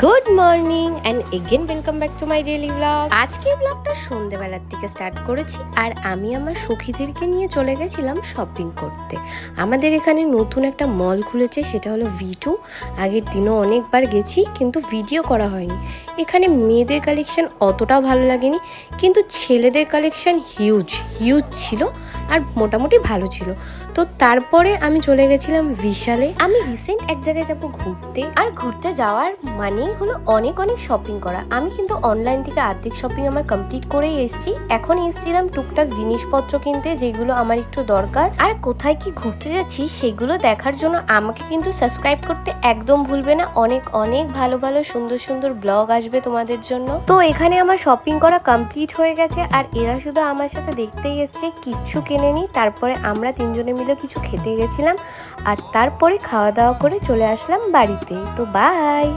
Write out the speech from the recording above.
Good morning and again welcome back to my daily blog. আজকের ব্লগটা সন্ধ্যেবেলার থেকে start করেছি আর আমি আমার সখীদেরকে নিয়ে চলে গেছিলাম শপিং করতে। আমাদের এখানে নতুন একটা মল খুলেছে, সেটা হলো V2। আগের দিনও অনেকবার গেছি কিন্তু ভিডিও করা হয়নি। এখানে মেয়েদের কালেকশন অতটাও ভালো লাগেনি, কিন্তু ছেলেদের কালেকশন হিউজ ছিল আর মোটামুটি ভালো ছিল। তো তারপরে আমি চলে গেছিলাম বিশালে। আমি রিসেন্ট এক জায়গায় যাবো ঘুরতে, আর ঘুরতে যাওয়ার মানেই হলো অনেক শপিং করা। আমি কিন্তু অনলাইন থেকে আর্ধেক শপিং আমার কমপ্লিট করেই এসেছি। এখন এসেছিলাম টুকটাক জিনিসপত্র কিনতে, যেগুলো আমার একটু দরকার। আর কোথায় কি ঘুরতে যাচ্ছি সেগুলো দেখার জন্য আমাকে কিন্তু সাবস্ক্রাইব করতে একদম ভুলবে না। অনেক ভালো সুন্দর ব্লগ আসবে তোমাদের জন্য। তো এখানে আমার শপিং করা কমপ্লিট হয়ে গেছে, আর এরা শুধু আমার সাথে দেখতেই এসছে, কিচ্ছু কেনেনি। তারপরে আমরা তিনজনে মিলে কিছু খেতে গেছিলাম, আর তারপরে খাওয়া দাওয়া করে চলে আসলাম বাড়িতে। তো বাই।